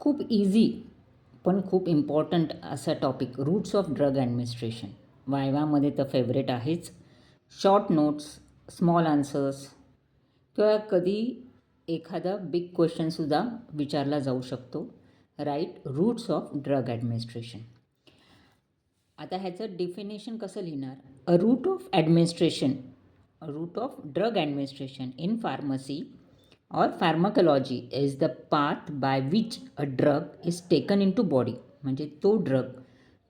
खूप इझी पण खूप इम्पॉर्टंट असा topic routes of drug administration. वायवामध्ये तर फेवरेट आहेच. शॉर्ट नोट्स, स्मॉल आन्सर्स किंवा कधी एखादा बिग क्वेश्चनसुद्धा विचारला जाऊ शकतो. Write routes of drug administration. आता ह्याचं डेफिनेशन कसं लिहिणार? A route of administration, a route of drug administration in pharmacy or pharmacology is the path by which a drug is taken into body. म्हणजे तो drug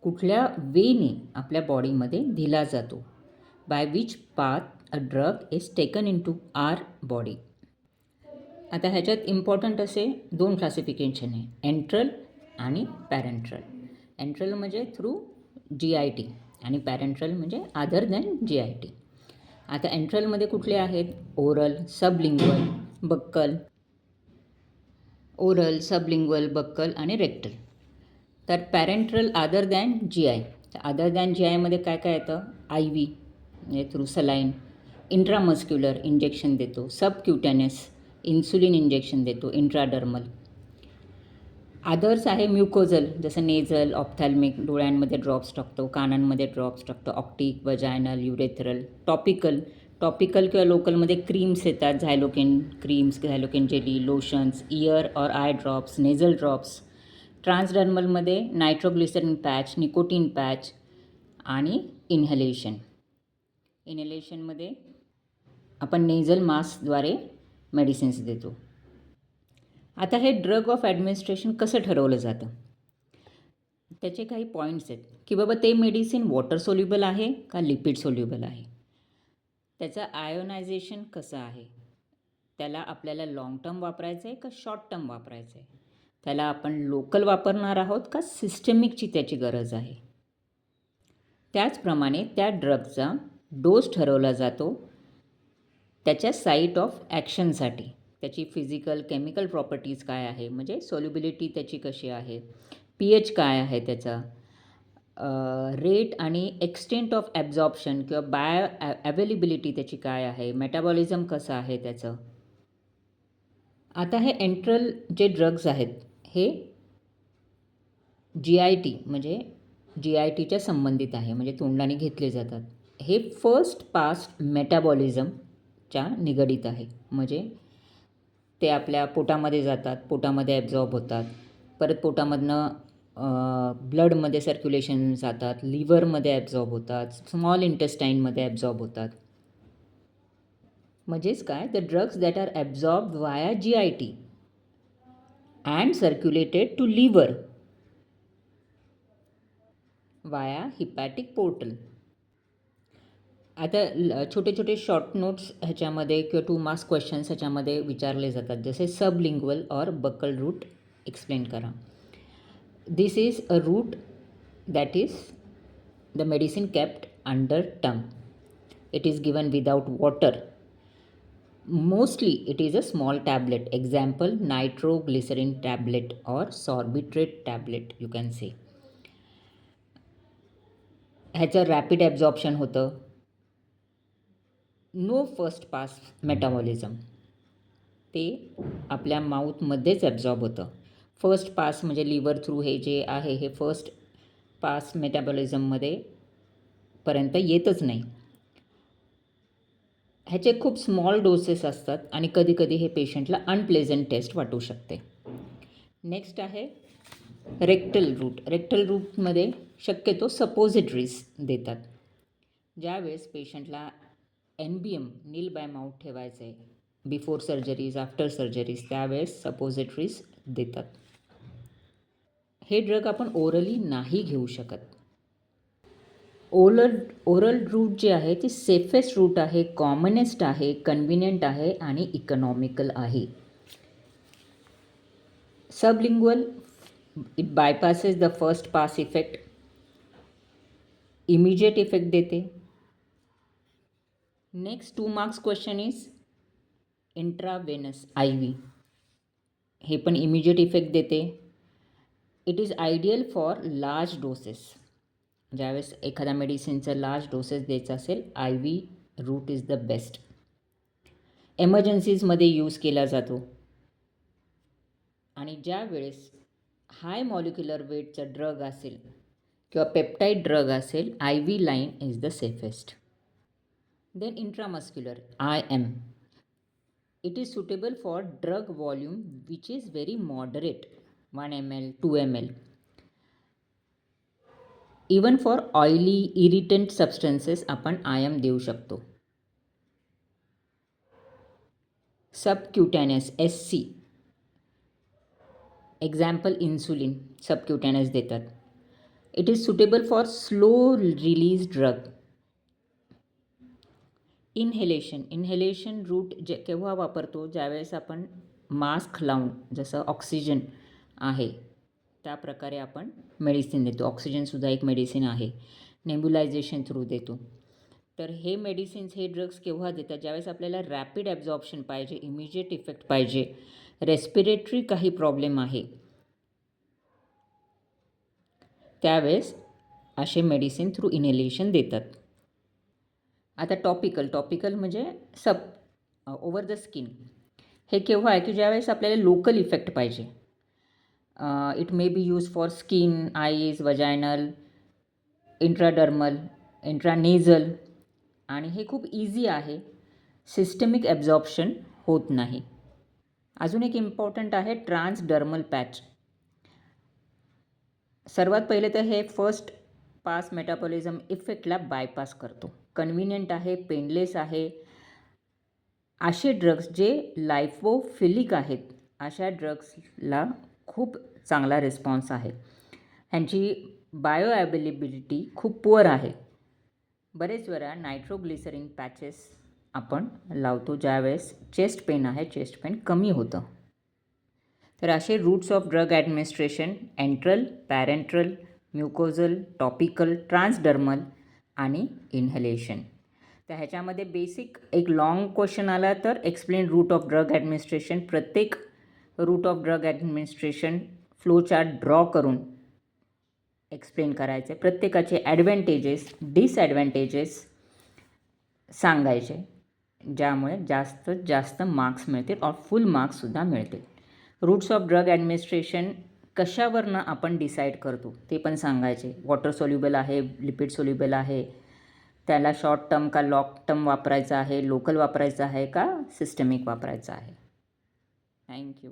कुठल्या वेने आपल्या बॉडीमध्ये दिला जातो. By which path a drug is taken into our body. आता ह्याच्यात important असे दोन क्लासिफिकेशन आहे, एंट्रल आणि पॅरेंट्रल. एंट्रल म्हणजे थ्रू GIT आणि पॅरेंट्रल म्हणजे अदर दॅन GIT. आता एंट्रलमध्ये कुठले आहेत? Oral, sublingual, buccal, oral, sublingual, buccal आणि रेक्टल. तर parenteral other than GI. Other than GIमध्ये काय काय येतं? IV म्हणजे थ्रू सलाईन, इंट्रामस्क्युलर इंजेक्शन देतो, सबक्युटॅनियस इन्सुलिन इंजेक्शन देतो, इंट्राडर्मल. अदर्स आहे म्युकोझल, जसं नेझल, ऑप्थॅल्मिक, डोळ्यांमध्ये ड्रॉप्स टाकतो, कानांमध्ये ड्रॉप्स टाकतो, ऑप्टिक, वजायनल, युरेथरल. टॉपिकल किंवा लोकलमध्ये क्रीम्स येतात, Xylocaine creams, Xylocaine jelly, lotions, ear और आय ड्रॉप्स, नेझल ड्रॉप्स. ट्रान्सडर्मलमध्ये नायट्रोग्लिसरीन पॅच, निकोटीन पॅच आणि इन्हेलेशनमध्ये आपण नेझल मास्कद्वारे मेडिसिन्स देतो. आता हे ड्रग ऑफ ॲडमिनिस्ट्रेशन कसं ठरवलं जातं? त्याचे काही पॉईंट्स आहेत की बाबा ते मेडिसिन वॉटर सोल्युबल आहे का लिपिड सोल्युबल आहे, त्याचं आयोनायझेशन कसं आहे, त्याला आपल्याला लाँग टर्म वापरायचं आहे का शॉर्ट टर्म वापरायचं आहे, त्याला आपण लोकल वापरणार आहोत का सिस्टमिकची त्याची गरज आहे. त्याचप्रमाणे त्या ड्रगचा डोस ठरवला जातो त्याच्या साईट ऑफ ॲक्शनसाठी. त्याची फिजिकल केमिकल प्रॉपर्टीज काय आहे, म्हणजे सोल्युबिलिटी त्याची कशी आहे, pH काय आहे त्याचा, रेट आणि एक्सटेंट ऑफ ॲब्झॉर्प्शन किंवा बायो अवेलेबिलिटी त्याची काय आहे, मेटाबॉलिझम कसं आहे त्याचं. आता हे एंट्रल जे ड्रग्ज आहेत हे GIT म्हणजे GITच्या संबंधित आहे, म्हणजे तोंडाने घेतले जातात. हे फर्स्ट पास मेटाबॉलिझमच्या निगडीत आहे, म्हणजे ते आपल्या पोटामध्ये जातात, पोटामध्ये ॲब्झॉर्ब होतात, परत पोटामधनं ब्लडमध्ये सर्क्युलेशन जातात, लिव्हरमध्ये ॲब्झॉर्ब होतात, स्मॉल इंटेस्टाईनमध्ये ॲब्झॉर्ब होतात. म्हणजेच काय, the drugs that are absorb via GIT and circulated to liver via hepatic portal. आता छोटे छोटे शॉर्ट नोट्स ह्याच्यामध्ये किंवा 2 मार्क्स क्वेश्चन्स ह्याच्यामध्ये विचारले जातात, जसे सबलिंग्वल और बकल रूट एक्सप्लेन करा. This is a route that is the medicine kept under tongue. It is given without water. Mostly it is a small tablet. Example nitroglycerin tablet और Sorbitrate tablet you can say. ह्याचं rapid absorption होतं. No first pass metabolism, ते आपल्या माऊथमध्येच absorb होतं. First pass म्हणजे liver through हे जे आहे हे फर्स्ट पास मेटाबॉलिझममध्ये पर्यंत येतच नाही. ह्याचे खूप स्मॉल डोसेस असतात आणि कधीकधी हे पेशंटला अनप्लेझंट टेस्ट वाटू शकते. नेक्स्ट आहे रेक्टल रूट. रेक्टल रूटमध्ये शक्यतो सपोजिटरीज देतात. ज्यावेळेस पेशंटला NBM नील बाय माउथ ठेवायचं आहे बिफोर सर्जरीज, आफ्टर सर्जरीज, त्यावेळेस सपोजिटरीज देतात. हे ड्रग आपण ओरली नाही घेऊ शकत. ओरल रूट जे आहे ते सेफेस्ट रूट आहे, कॉमनेस्ट आहे, कन्व्हिनियंट आहे आणि इकॉनॉमिकल आहे. Sublingual it bypasses the first pass effect, immediate effect देते. Next 2 marks question is intravenous IV. हे पण इमिजिएट इफेक्ट देते. It is ideal for large doses. ज्यावेळेस एखाद्या मेडिसिनचं लार्ज डोसेस द्यायचं असेल, IV route is the best. एमर्जन्सीजमध्ये यूज केला जातो. आणि ज्या वेळेस हाय मॉलिक्युलर वेटचा ड्रग असेल किंवा पेप्टाईड ड्रग असेल, I V line is the safest. Then intramuscular I M. It is suitable for drug volume which is very moderate, 1 ml, 2 ml. Even for oily irritant substances आपण IM देऊ शकतो. Subcutaneous SC, example insulin subcutaneous देतात. It is suitable for slow release drug. Inhalation route केव्हा वापरतो, ज्यावेळेस आपण mask लावून, जसं ऑक्सिजन आहे त्या प्रकारे आपण मेडिसिन देतो. ऑक्सिजनसुद्धा एक मेडिसिन आहे. नेब्युलायझेशन थ्रू देतो. तर हे मेडिसिन्स, हे ड्रग्स केव्हा देतात, ज्यावेळेस आपल्याला रॅपिड ॲब्झॉर्प्शन पाहिजे, इमिजिएट इफेक्ट पाहिजे, रेस्पिरेटरी काही प्रॉब्लेम आहे, त्यावेळेस असे मेडिसिन थ्रू इन्हेलेशन देतात. आता टॉपिकल म्हणजे ओव्हर द स्किन. हे केव्हा आहे की ज्यावेळेस आपल्याला लोकल इफेक्ट पाहिजे. It may be use for skin, eyes, vaginal, intradermal, intranasal, आणि हे खूप इझी आहे. सिस्टमिक ॲब्झॉर्प्शन होत नाही. अजून एक इम्पॉर्टंट आहे ट्रान्सडर्मल पॅच. सर्वात पहिले तर हे फर्स्ट पास मेटाबॉलिझम इफेक्टला बायपास करतो. कन्व्हिनियंट आहे, पेनलेस आहे. असे ड्रग्स जे लायफोफिलिक आहेत, अशा ड्रग्सला खूप चांगला रिस्पॉन्स आहे. ह्यांची बायो अवेलेबिलिटी खूप पुअर आहे. बरेच वेळा नायट्रोग्लिसरीन पॅचेस आपण लावतो ज्यावेळेस चेस्ट पेन आहे, चेस्ट पेन कमी होतं. तर असे routes of drug administration enteral, parenteral, mucosal, topical, transdermal आणि इन्हेलेशन. तर ह्याच्यामध्ये बेसिक एक लॉंग क्वेश्चन आला तर explain route of drug administration. प्रत्येक route of drug administration flow chart draw करून एक्सप्लेन करायचे. प्रत्येकाचे ॲडव्हान्टेजेस, डिसॲडव्हान्टेजेस सांगायचे, ज्यामुळे जास्तीत जास्त मार्क्स मिळतील और फुल मार्क्ससुद्धा मिळतील. रूट्स ऑफ ड्रग ॲडमिनिस्ट्रेशन कशावरनं आपण डिसाईड करतो ते पण सांगायचे. वॉटर सोल्युबल आहे, लिपिड सोल्युबल आहे, त्याला शॉर्ट टर्म का लॉंग टर्म वापरायचं आहे, लोकल वापरायचं आहे का सिस्टमिक वापरायचं आहे. थँक्यू.